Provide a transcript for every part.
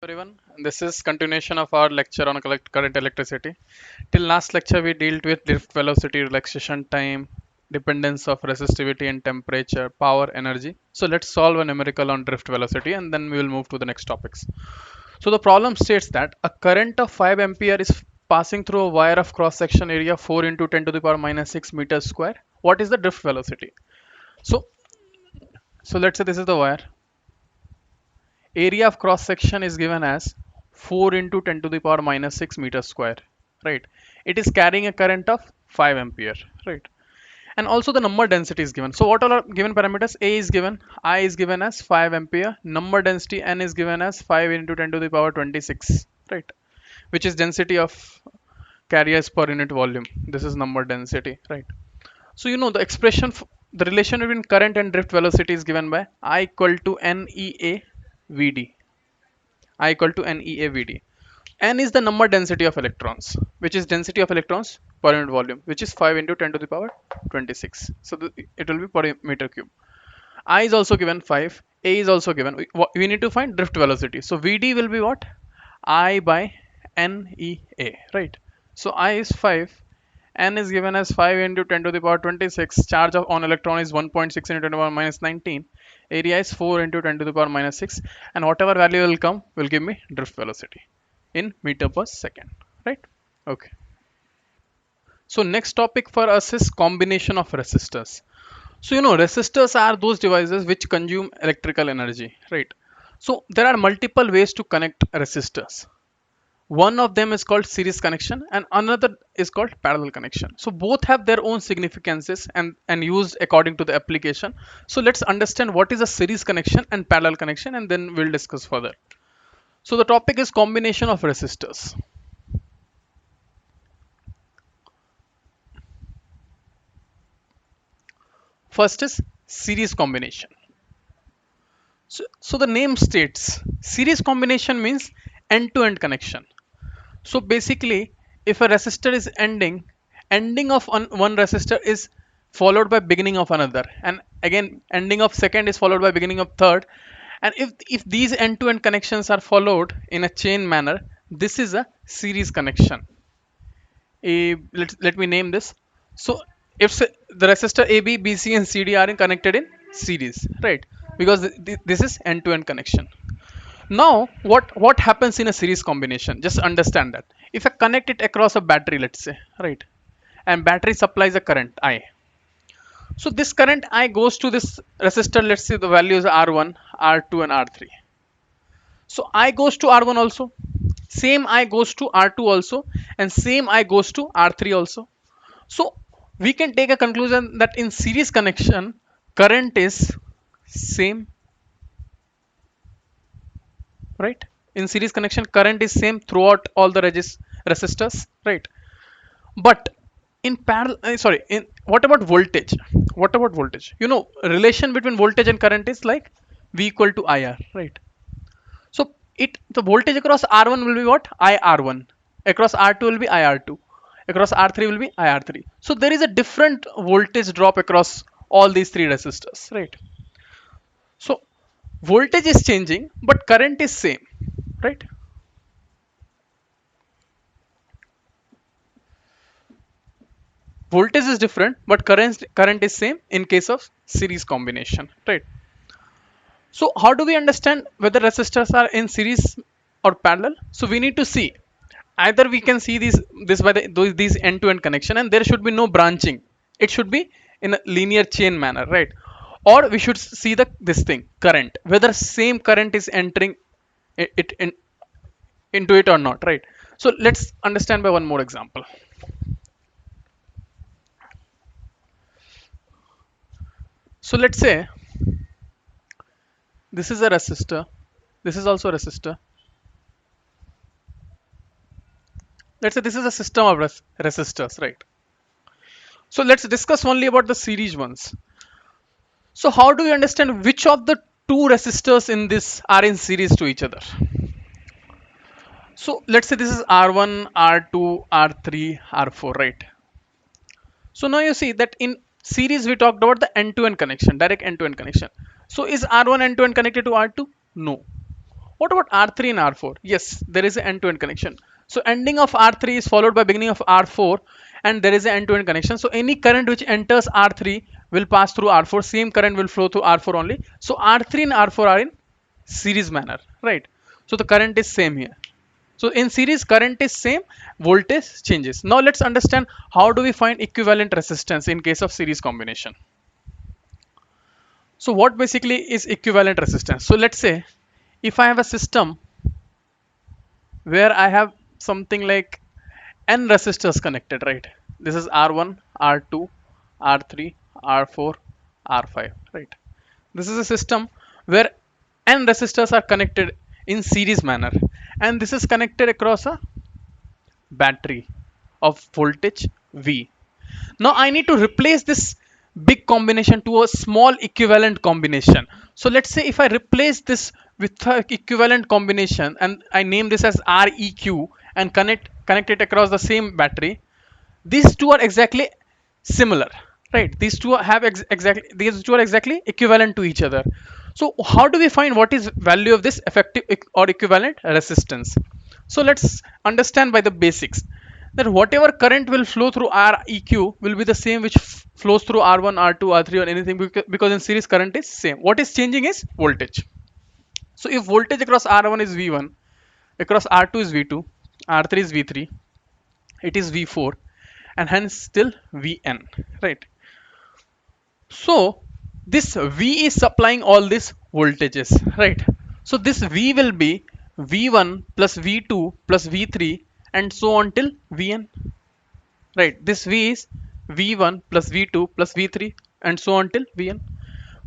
Everyone, this is continuation of our lecture on current electricity. Till last lecture we dealt with drift velocity, relaxation time, dependence of resistivity and temperature, power, energy. So let's solve a numerical on drift velocity and then we will move to the next topics. So the problem states that a current of 5 ampere is passing through a wire of cross section area 4 into 10 to the power minus 6 meters square. What is the drift velocity? So so let's say this is the wire. Area of cross section is given as 4 into 10 to the power minus 6 meters square, right? It is carrying a current of 5 ampere, right? And also the number density is given. So what all are given parameters? A is given, I is given as 5 ampere, number density N is given as 5 into 10 to the power 26, right? Which is density of carriers per unit volume. This is number density, right? So you know the expression, the relation between current and drift velocity is given by I equal to NEA VD. I equal to NEAVD. N is the number density of electrons, which is density of electrons per unit volume, which is 5 into 10 to the power 26. So it will be per meter cube. I is also given 5. A is also given. We need to find drift velocity. So VD will be what? I by NEA, right? So I is 5. N is given as 5 into 10 to the power 26. Charge of on electron is 1.6 into 10 to the power minus 19. Area is 4 into 10 to the power minus 6. And whatever value will come will give me drift velocity in meter per second, right? Okay. So next topic for us is combination of resistors. So you know resistors are those devices which consume electrical energy, right? So there are multiple ways to connect resistors. One of them is called series connection and another is called parallel connection. So both have their own significances and used according to the application. So let's understand what is a series connection and parallel connection and then we'll discuss further. So the topic is combination of resistors. First is series combination. So the name states series combination means end-to-end connection. So basically, if a resistor is ending of one resistor is followed by beginning of another, and again ending of second is followed by beginning of third. And if these end-to-end connections are followed in a chain manner, this is a series connection. Let me name this. So if the resistor AB, BC, and CD are connected in series, right? Because this is end-to-end connection. Now, what happens in a series combination? Just understand that. If I connect it across a battery, let's say, right, and battery supplies a current I. So this current I goes to this resistor. Let's say the values are R1, R2, and R3. So I goes to R1 also. Same I goes to R2 also, and same I goes to R3 also. So we can take a conclusion that in series connection, current is same, right? In series connection, current is same throughout all the resistors, right? But in parallel, sorry, in what about voltage? What about voltage? You know, relation between voltage and current is like V equal to IR, right? So the voltage across R1 will be what? IR1. Across R2 will be IR2. Across R3 will be IR3. So there is a different voltage drop across all these three resistors, right? So voltage is changing, but current is same, right? Voltage is different, but current is same in case of series combination, right? So how do we understand whether resistors are in series or parallel? So we need to see either we can see this by these end-to-end connection, and there should be no branching. It should be in a linear chain manner, right? Or we should see this thing current, whether same current is entering into it or not, right? So let's understand by one more example. So let's say this is a resistor, this is also a resistor. Let's say this is a system of resistors, right? So let's discuss only about the series ones. So how do we understand which of the two resistors in this are in series to each other? So let's say this is R1, R2, R3, R4, right? So now you see that in series we talked about the end-to-end connection, direct end-to-end connection. So is R1 end-to-end connected to R2? No. What about R3 and R4? Yes, there is an end-to-end connection. So ending of R3 is followed by beginning of R4, and there is an end-to-end connection. So any current which enters R3 will pass through R4. Same current will flow through R4 only. So R3 and R4 are in series manner, right? So the current is same here. So in series, current is same, voltage changes. Now let's understand how do we find equivalent resistance in case of series combination. So what basically is equivalent resistance? So let's say if I have a system where I have something like n resistors connected, right? This is R1, R2, R3, R4, R5, right? This is a system where n resistors are connected in series manner, and this is connected across a battery of voltage V. Now I need to replace this big combination to a small equivalent combination. So let's say if I replace this with a equivalent combination and I name this as REQ and connect it across the same battery, these two are exactly similar, right? These two have exactly equivalent to each other. So how do we find what is value of this effective or equivalent resistance? So let's understand by the basics that whatever current will flow through Req will be the same which flows through R1, R2, R3 or anything, because in series current is same. What is changing is voltage. So if voltage across R1 is V1, across R2 is V2, R3 is V3, it is V4, and hence still Vn, right? So this V is supplying all these voltages, right? So this V will be V1 plus V2 plus V3 and so on till Vn, right? This V is V1 plus V2 plus V3 and so on till Vn.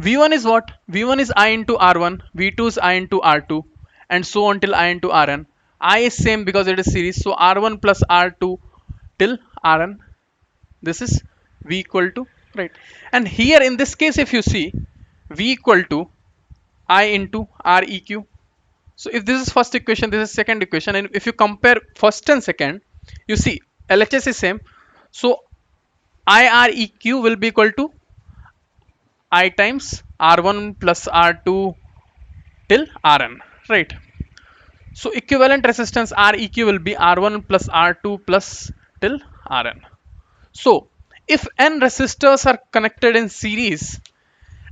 V1 is what? V1 is I into R1, V2 is I into R2 and so on till I into Rn. I is same because it is series, so R1 plus R2 till Rn. This is V equal to, right? And here in this case, if you see, V equal to I into Req. So if this is first equation, this is second equation, and if you compare first and second, you see LHS is same. So Ireq will be equal to I times R1 plus R2 till Rn, right? So equivalent resistance Req will be R1 plus R2 plus till Rn. So if n resistors are connected in series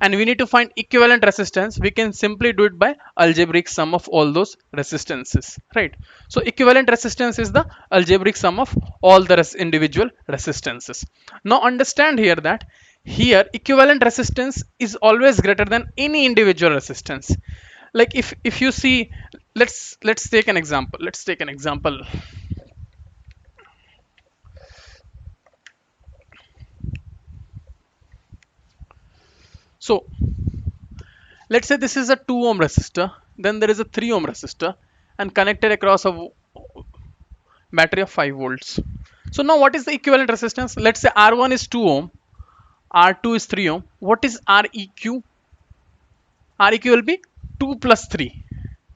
and we need to find equivalent resistance, we can simply do it by algebraic sum of all those resistances, right? So equivalent resistance is the algebraic sum of all the individual resistances. Now understand here that here equivalent resistance is always greater than any individual resistance. Like if you see, let's take an example. Let's take an example. So let's say this is a 2 ohm resistor, then there is a 3 ohm resistor and connected across a battery of 5 volts. So now what is the equivalent resistance? Let's say R1 is 2 ohm, R2 is 3 ohm. What is Req? Req will be 2 plus 3,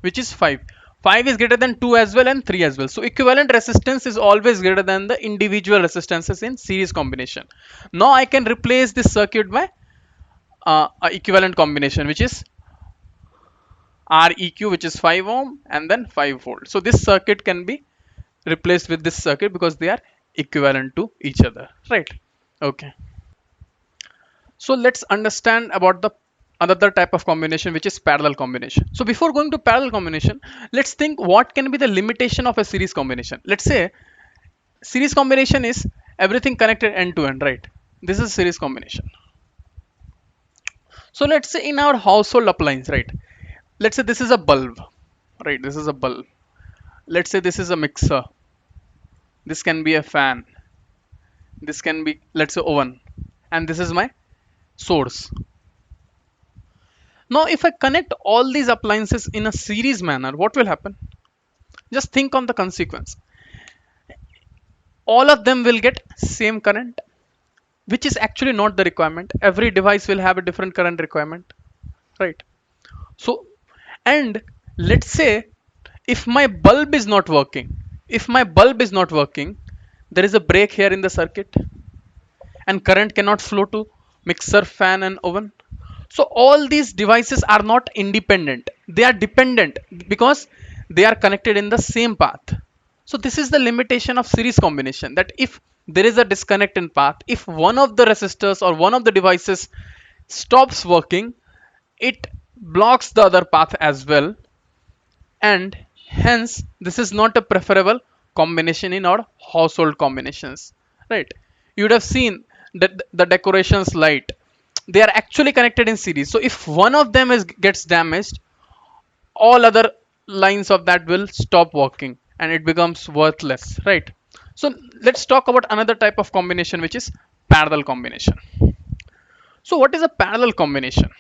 which is 5. 5 is greater than 2 as well and 3 as well. So equivalent resistance is always greater than the individual resistances in series combination. Now I can replace this circuit by a equivalent combination, which is Req, which is 5 ohm and then 5 volt. So this circuit can be replaced with this circuit because they are equivalent to each other, right? Okay. So let's understand about the another type of combination, which is parallel combination. So before going to parallel combination, let's think what can be the limitation of a series combination. Let's say series combination is everything connected end to end, right? This is series combination. So let's say in our household appliance, right? Let's say this is a bulb, right? This is a bulb. Let's say this is a mixer. This can be a fan. This can be, let's say, oven. And this is my source. Now, if I connect all these appliances in a series manner, what will happen? Just think on the consequence. All of them will get same current, which is actually not the requirement. Every device will have a different current requirement, right? So, and let's say if my bulb is not working, there is a break here in the circuit and current cannot flow to mixer, fan and oven. So all these devices are not independent, they are dependent because they are connected in the same path. So this is the limitation of series combination, that if there is a disconnect in path, if one of the resistors or one of the devices stops working, it blocks the other path as well, and hence this is not a preferable combination in our household combinations, right? You would have seen that the decorations light, they are actually connected in series, so if one of them is gets damaged, all other lines of that will stop working and it becomes worthless, right? So let's talk about another type of combination, which is parallel combination. So what is a parallel combination?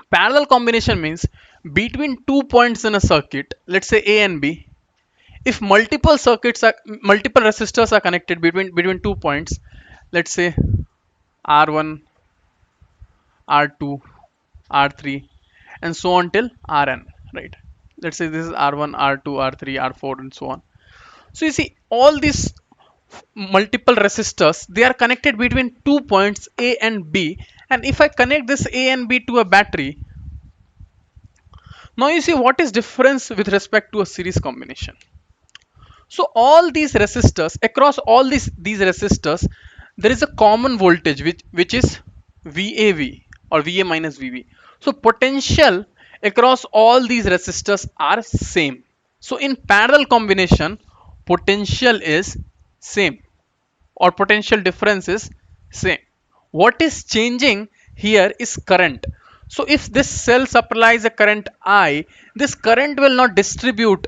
Parallel combination means between 2 points in a circuit, let's say A and B, if multiple resistors are connected between 2 points, let's say R1, R2, R3, and so on till Rn, right? Let's say this is R1, R2, R3, R4, and so on. So you see all these multiple resistors, they are connected between 2 points A and B, and if I connect this A and B to a battery, now you see what is difference with respect to a series combination. So all these resistors, across all these resistors, there is a common voltage which is VAV or VA minus VB. So potential across all these resistors are same. So in parallel combination, potential is same or potential difference is same. What is changing here is current. So if this cell supplies a current I, this current will not distribute.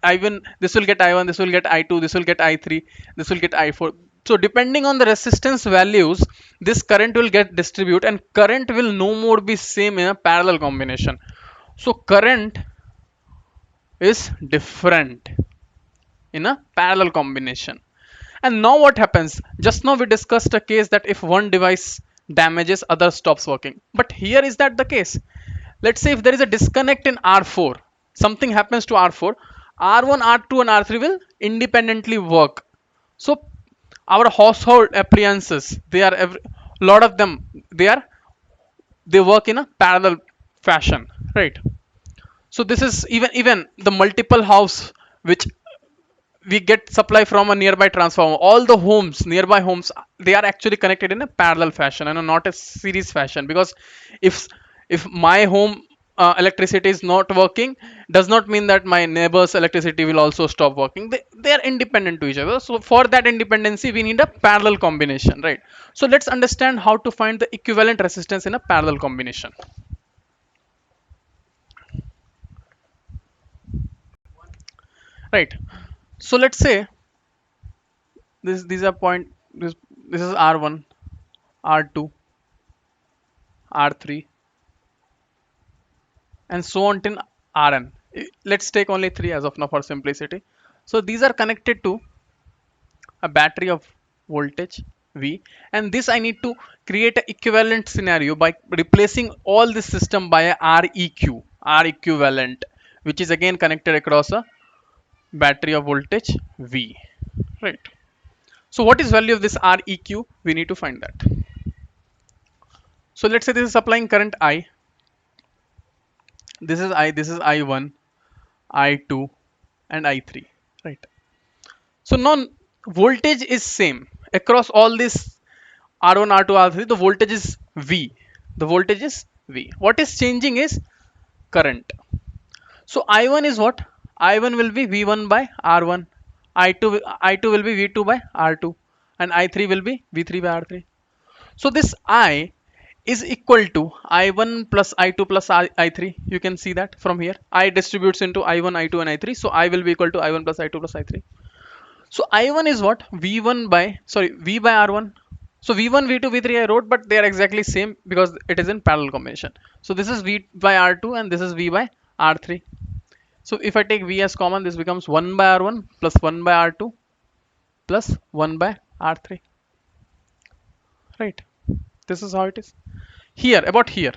I1, this will get I1, this will get I2, this will get I3, this will get I4. So depending on the resistance values, this current will get distribute, and current will no more be same in a parallel combination. So current is different in a parallel combination. And now what happens? Just now we discussed a case that if one device damages, other stops working. But here is that the case? Let's say if there is a disconnect in R4, something happens to R4, R1, R2, and R3 will independently work. So our household appliances, they are lot of them, they work in a parallel fashion, right? So this is even the multiple house which we get supply from a nearby transformer, all the homes, nearby homes, they are actually connected in a parallel fashion and not a series fashion, because if if my home electricity is not working, does not mean that my neighbor's electricity will also stop working. They are independent to each other, so for that independency we need a parallel combination, right? So let's understand how to find the equivalent resistance in a parallel combination, right? So let's say these are point, this is R1, R2, R3, and so on till Rn. Let's take only 3 as of now for simplicity. So these are connected to a battery of voltage V, and this I need to create an equivalent scenario by replacing all this system by a Req, R equivalent, which is again connected across a battery of voltage V, right? So what is value of this Req? We need to find that. So let's say this is supplying current I, this is I1, I2, and I3, right? So now voltage is same across all this R1, R2, R3. The voltage is V. The voltage is V. What is changing is current. So I1 is what? I1 will be V1 by R1. I2 will be V2 by R2, and I3 will be V3 by R3. So this I is equal to I1 plus I2 plus I3. You can see that from here. I distributes into I1, I2, and I3. So I will be equal to I1 plus I2 plus I3. So I1 is what? V1 by, sorry, V by R1. So V1, V2, V3 I wrote, but they are exactly same because it is in parallel combination. So this is V by R2 and this is V by R3. So if I take V as common, this becomes 1 by R1 plus 1 by R2 plus 1 by R3. Right. This is how it is. Here, about here.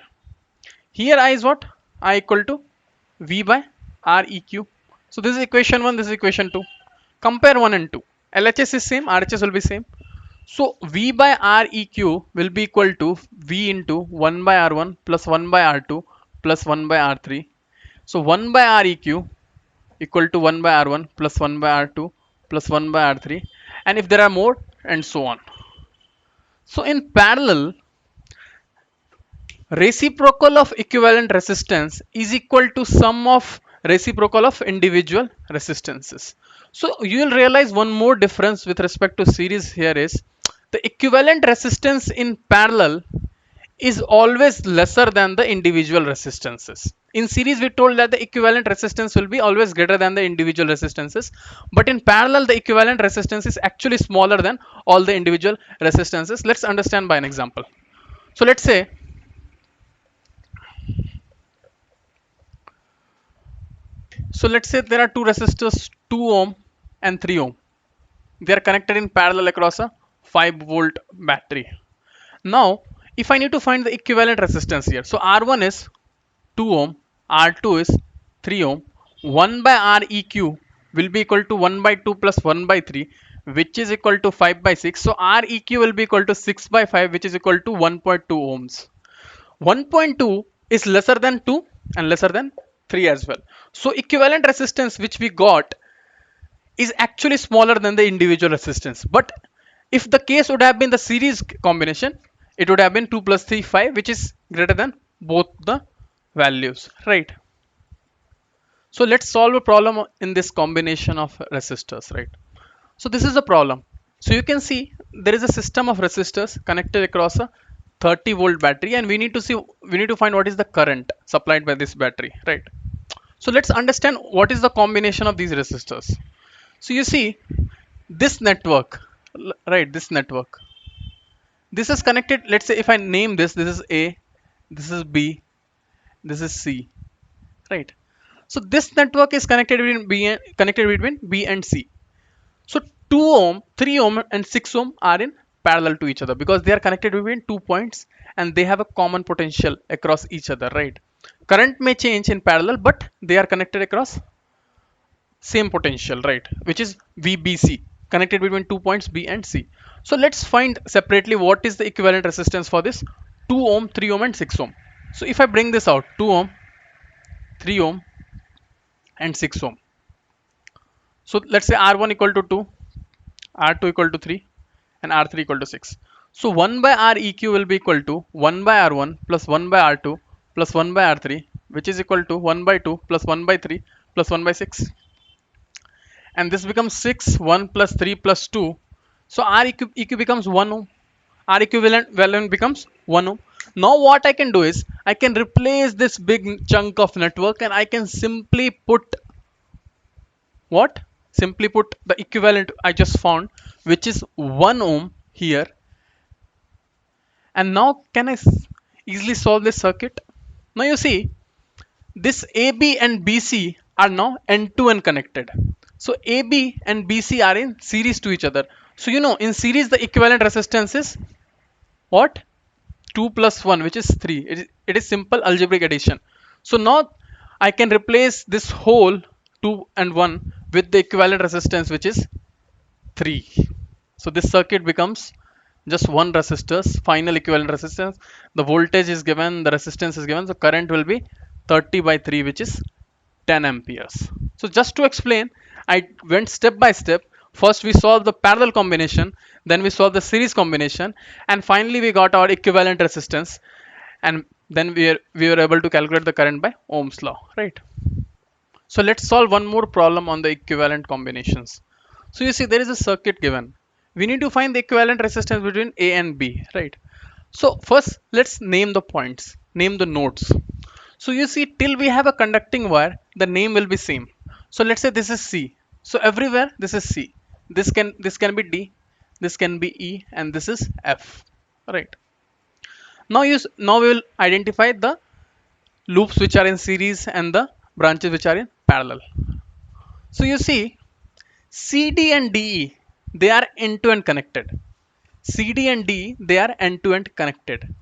Here I is what? I equal to V by Req. So this is equation 1, this is equation 2. Compare 1 and 2. LHS is same, RHS will be same. So V by Req will be equal to V into 1 by R1 plus 1 by R2 plus 1 by R3. So 1 by Req equal to 1 by R1 plus 1 by R2 plus 1 by R3, and if there are more, and so on. So in parallel, reciprocal of equivalent resistance is equal to sum of reciprocal of individual resistances. So you will realize one more difference with respect to series here is the equivalent resistance in parallel is always lesser than the individual resistances. In series, we told that the equivalent resistance will be always greater than the individual resistances, but in parallel, the equivalent resistance is actually smaller than all the individual resistances. Let's understand by an example. So let's say there are two resistors, 2 ohm and 3 ohm. They are connected in parallel across a 5-volt battery. Now, if I need to find the equivalent resistance here, so R1 is 2 ohm, R2 is 3 ohm, 1 by Req will be equal to 1 by 2 plus 1 by 3, which is equal to 5 by 6. So Req will be equal to 6 by 5, which is equal to 1.2 ohms. 1.2 is lesser than 2 and lesser than 3 as well. So equivalent resistance which we got is actually smaller than the individual resistance. But if the case would have been the series combination, it would have been 2 plus 3 5, which is greater than both the values, right? So let's solve a problem in this combination of resistors, right? So this is a problem. So you can see there is a system of resistors connected across a 30-volt battery, and we need to find what is the current supplied by this battery, right? So let's understand what is the combination of these resistors. So you see this network, right? This network. This is connected. Let's say if I name this is A, this is B, this is C, right? So this network is connected between B and C. So 2 ohm, 3 ohm and 6 ohm are in parallel to each other because they are connected between 2 points and they have a common potential across each other, right? Current may change in parallel, but they are connected across same potential, right? Which is VBC, connected between 2 points B and C. So let's find separately what is the equivalent resistance for this 2 ohm, 3 ohm and 6 ohm. So if I bring this out, 2 ohm, 3 ohm and 6 ohm. So let's say R1 equal to 2, R2 equal to 3 and R3 equal to 6. So 1 by Req will be equal to 1 by R1 plus 1 by R2 plus 1 by R3, which is equal to 1 by 2 plus 1 by 3 plus 1 by 6. And this becomes 6, 1 plus 3 plus 2. So Req becomes 1 ohm. R equivalent value becomes 1 ohm. Now what I can do is I can replace this big chunk of network and I can simply put what? Simply put the equivalent I just found, which is 1 ohm here. And now can I easily solve this circuit? Now you see this AB and BC are now N2N connected. So AB and BC are in series to each other. So you know in series the equivalent resistance is what? 2 plus 1, which is 3. It is simple algebraic addition. So now I can replace this whole 2 and 1 with the equivalent resistance, which is 3. So this circuit becomes just one resistors, final equivalent resistance. The voltage is given, the resistance is given. So current will be 30 by 3, which is 10 amperes. So just to explain, I went step by step. First we solved the parallel combination, then we solved the series combination, and finally we got our equivalent resistance, and then we were able to calculate the current by Ohm's law, right? So let's solve one more problem on the equivalent combinations. So you see there is a circuit given. We need to find the equivalent resistance between A and B, right? So first let's name the points, name the nodes. So you see till we have a conducting wire, the name will be same. So let's say this is C. So everywhere this is C. This can be D, this can be E, and this is F, right? Now we will identify the loops which are in series and the branches which are in parallel. So you see CD and DE, they are end-to-end connected. CD and D, they are end-to-end connected,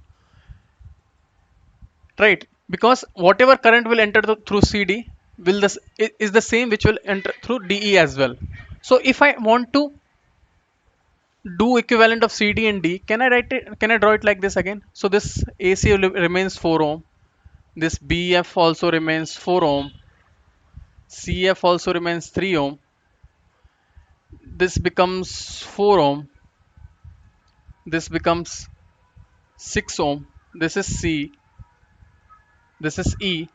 right? Because whatever current will enter through CD is the same which will enter through DE as well. So if I want to do equivalent of CD and D, can I write it? Can I draw it like this again? So this AC remains 4 ohm. This BF also remains 4 ohm. CF also remains 3 ohm. This becomes 4 ohm. This becomes 6 ohm. This is C. This is E.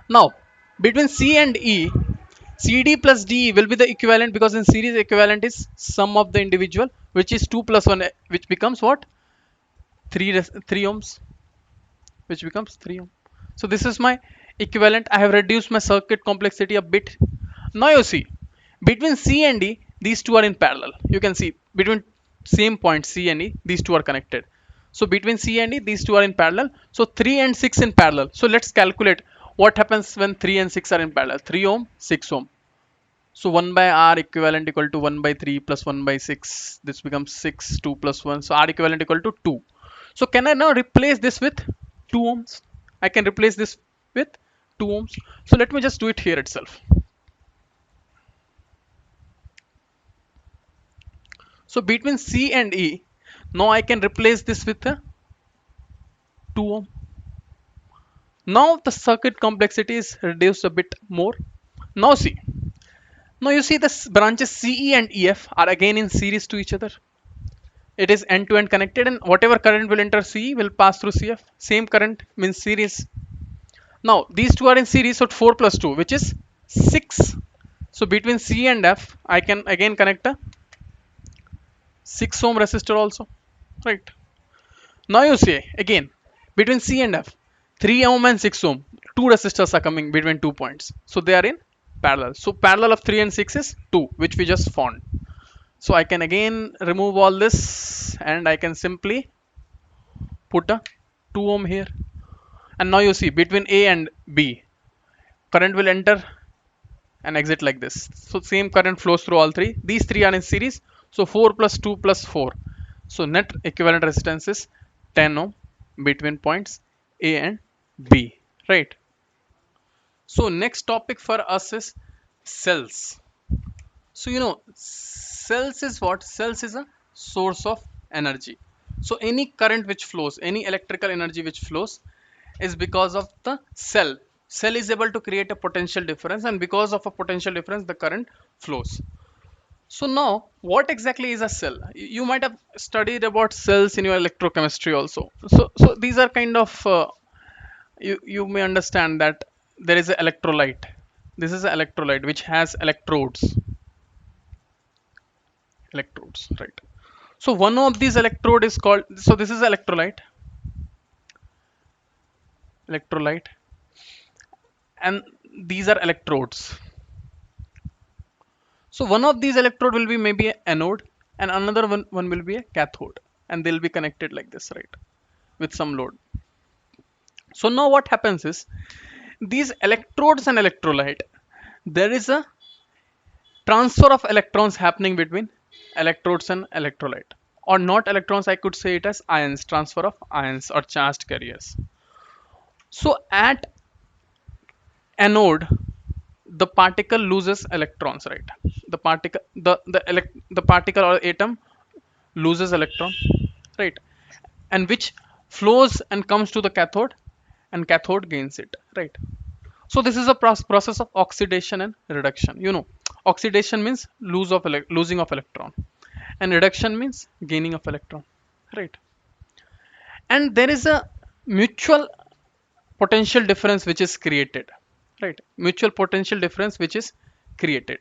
Now, between C and E, CD plus DE will be the equivalent, because in series equivalent is sum of the individual, which is 2 plus 1, which becomes what? 3 ohms, which becomes 3 ohm. So this is my equivalent. I have reduced my circuit complexity a bit. Now you see, between C and D, these two are in parallel. You can see between same point C and E, these two are connected. So between C and E, these two are in parallel. So 3 and 6 in parallel. So let's calculate what happens when 3 and 6 are in parallel. 3 ohm, 6 ohm. So 1 by R equivalent equal to 1 by 3 plus 1 by 6. This becomes 6, 2 plus 1. So R equivalent equal to 2. So can I now replace this with 2 ohms? I can replace this with 2 ohms. So let me just do it here itself. So between C and E, now I can replace this with a 2 ohm. Now the circuit complexity is reduced a bit more. Now see, now you see the branches CE and EF are again in series to each other. It is end to end connected, and whatever current will enter CE will pass through CF. Same current means series. Now these two are in series, so 4 plus 2, which is 6. So between C and F, I can again connect a 6 ohm resistor also, right? Now you see again, between C and F, 3 ohm and 6 ohm, two resistors are coming between 2 points. So they are in parallel. So parallel of 3 and 6 is 2, which we just found. So I can again remove all this, and I can simply put a 2 ohm here. And now you see between A and B, current will enter and exit like this. So same current flows through all three. These three are in series. So 4 plus 2 plus 4. So net equivalent resistance is 10 ohm between points A and B. Right. So next topic for us is cells. So cells is what? Cells is a source of energy. So any current which flows, any electrical energy which flows is because of the cell. Cell is able to create a potential difference, and because of a potential difference the current flows. So now what exactly is a cell? You might have studied about cells in your electrochemistry also. So these are kind of you may understand that there is an electrolyte. This is an electrolyte which has electrodes, right? So one of these electrode is called, so this is electrolyte, and these are electrodes. So one of these electrode will be maybe an anode, and another one will be a cathode, and they'll be connected like this, right, with some load. So now what happens is, these electrodes and electrolyte, there is a transfer of electrons happening between electrodes and electrolyte, or not electrons, I could say it as ions, transfer of ions or charged carriers. So at anode, the particle loses electrons, right? The particle or atom loses electron, right? And which flows and comes to the cathode, and cathode gains it, right? So this is a process of oxidation and reduction. Oxidation means losing of electron, and reduction means gaining of electron, right? And there is a mutual potential difference which is created, right? Mutual potential difference which is created,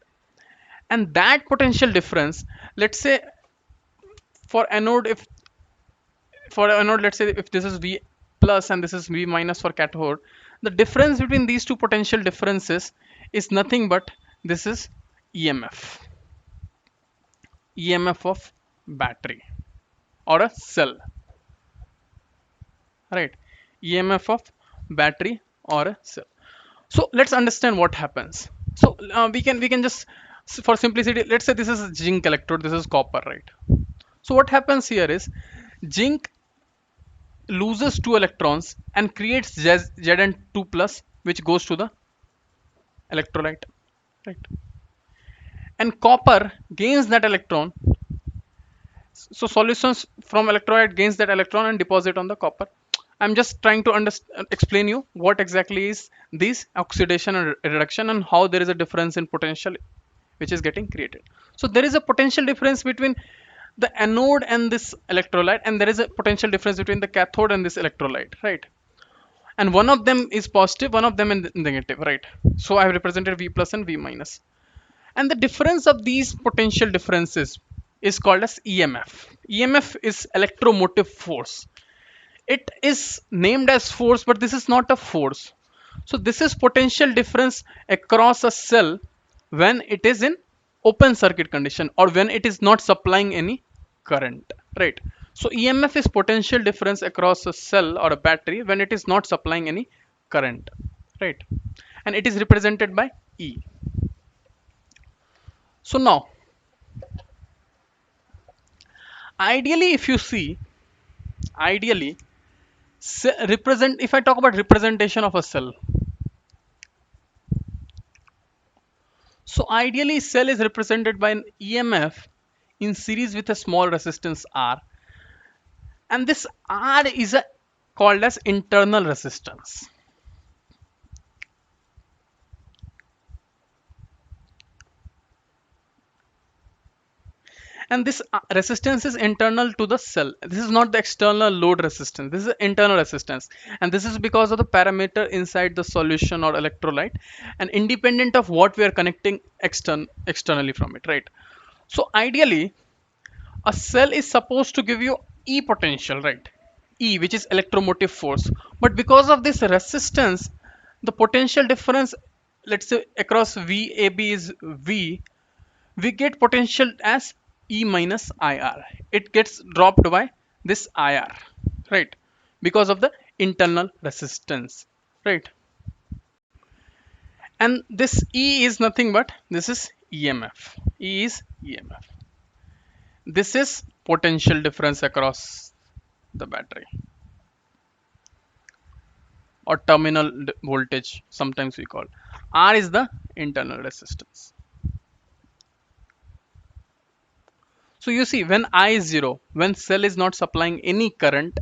and that potential difference, let's say for anode, if for anode, let's say if this is V plus and this is V minus for cathode, the difference between these two potential differences is nothing but this is EMF, EMF of battery or a cell, right? EMF of battery or a cell. So let's understand what happens. So we can just, for simplicity, let's say this is a zinc electrode, this is copper, right? So what happens here is, zinc loses two electrons and creates Zn2 plus, which goes to the electrolyte, right? And copper gains that electron, So solutions from electrolyte gains that electron and deposit on the copper. I'm just trying to explain you what exactly is this oxidation and reduction and how there is a difference in potential which is getting created. So there is a potential difference between the anode and this electrolyte, and there is a potential difference between the cathode and this electrolyte, right? And one of them is positive, one of them is negative, right? So I have represented V plus and V minus. And the difference of these potential differences is called as EMF. EMF is electromotive force. It is named as force, but this is not a force. So this is potential difference across a cell when it is in open circuit condition or when it is not supplying any current, right? So EMF is potential difference across a cell or a battery when it is not supplying any current, right? And it is represented by E. So now, ideally, if you see, ideally, if I talk about representation of a cell, so ideally cell is represented by an EMF in series with a small resistance R, and this R is called as internal resistance. And this resistance is internal to the cell. This is not the external load resistance, this is internal resistance, and this is because of the parameter inside the solution or electrolyte and independent of what we are connecting externally from it, right? So ideally a cell is supposed to give you E potential, right? E, which is electromotive force, but because of this resistance, the potential difference, let's say across VAB is V, we get potential as E minus IR. It gets dropped by this IR, right? Because of the internal resistance, right? And this E is nothing but this is EMF. E is EMF. This is potential difference across the battery or terminal voltage, sometimes we call. R is the internal resistance. So you see, when I is 0, when cell is not supplying any current,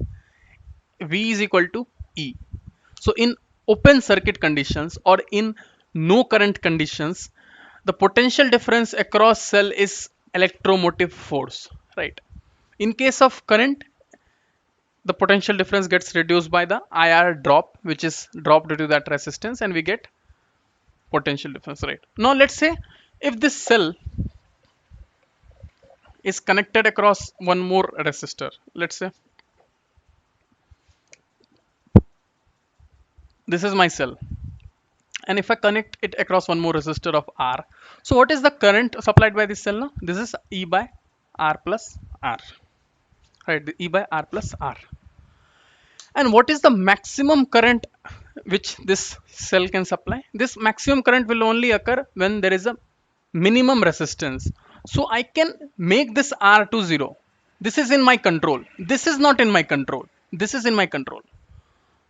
V is equal to E. So in open circuit conditions or in no current conditions, the potential difference across cell is electromotive force, right? In case of current, the potential difference gets reduced by the IR drop, which is dropped due to that resistance, and we get potential difference, right? Now let's say if this cell is connected across one more resistor, let's say this is my cell, and if I connect it across one more resistor of R, so what is the current supplied by this cell now? This is E by R plus R, right? The E by R plus R. And what is the maximum current which this cell can supply? This maximum current will only occur when there is a minimum resistance. So I can make this R to 0. This is in my control. This is not in my control. This is in my control,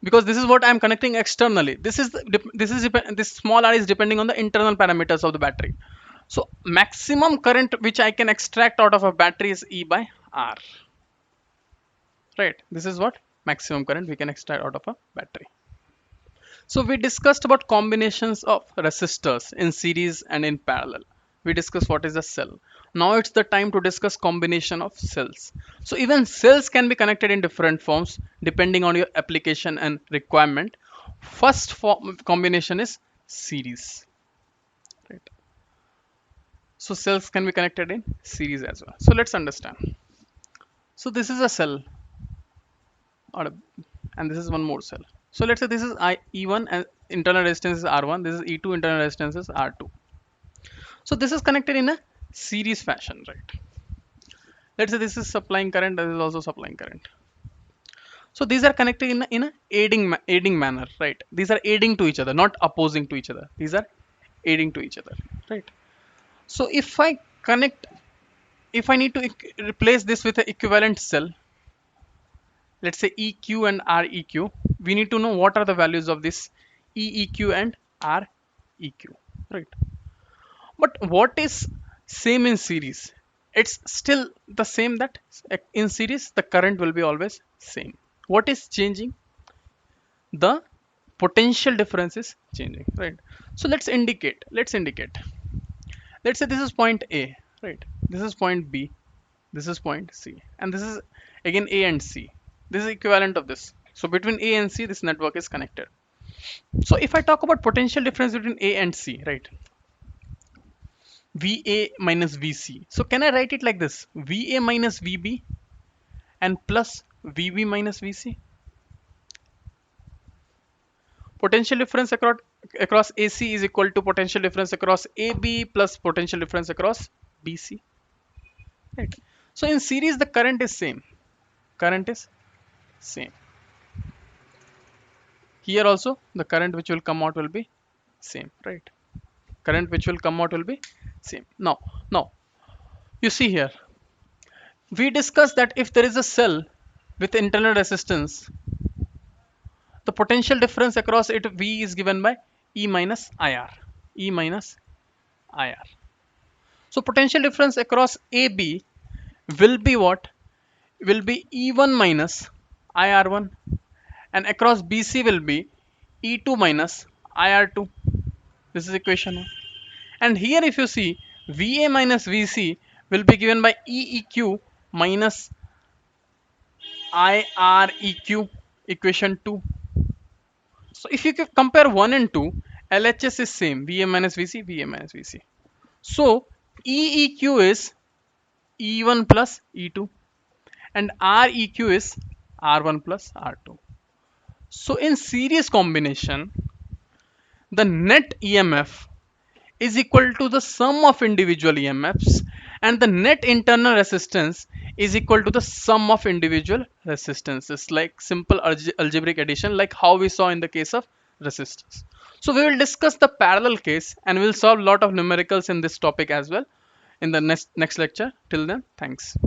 because this is what I am connecting externally. This small r is depending on the internal parameters of the battery. So maximum current which I can extract out of a battery is E by R, right? This is what maximum current we can extract out of a battery. So we discussed about combinations of resistors in series and in parallel. We discussed what is a cell. Now it's the time to discuss combination of cells. So even cells can be connected in different forms depending on your application and requirement. First combination is series. Right. So cells can be connected in series as well. So let's understand. So this is a cell, and this is one more cell. So let's say this is E1 and internal resistance is R1. This is E2, internal resistance is R2. So this is connected in a series fashion, right? Let's say this is supplying current, this is also supplying current. So these are connected in a aiding manner, right? These are aiding to each other, not opposing to each other. These are aiding to each other, right? So if I need to replace this with an equivalent cell, let's say EQ and REQ, we need to know what are the values of this EEQ and REQ, right? But what is same in series? it's still the same that in series the current will be always same. What is changing? The potential difference is changing, right? So let's indicate, let's say this is point A, right? This is point B, this is point C, and this is again A and C. This is equivalent of this. So between A and C this network is connected. So if I talk about potential difference between A and C, right? VA minus VC. So can I write it like this? VA minus VB and plus VB minus VC. Potential difference across AC is equal to potential difference across AB plus potential difference across BC. Right. So in series the current is same. Current is same. Here also the current which will come out will be same, right? Current which will come out will be same. Now you see here we discussed that if there is a cell with internal resistance, the potential difference across it V is given by E minus IR. E minus IR. So potential difference across AB will be what? Will be E1 minus IR1, and across BC will be E2 minus IR2. This is equation 1. And here if you see VA minus VC will be given by EEQ minus IREQ, equation 2. So if you compare 1 and 2, LHS is same, VA minus VC, VA minus VC. So EEQ is E1 plus E2 and REQ is R1 plus R2. So in series combination, the net EMF is equal to the sum of individual EMFs, and the net internal resistance is equal to the sum of individual resistances, like simple algebraic addition, like how we saw in the case of resistors. So we will discuss the parallel case and we'll solve a lot of numericals in this topic as well in the next lecture. Till then, thanks.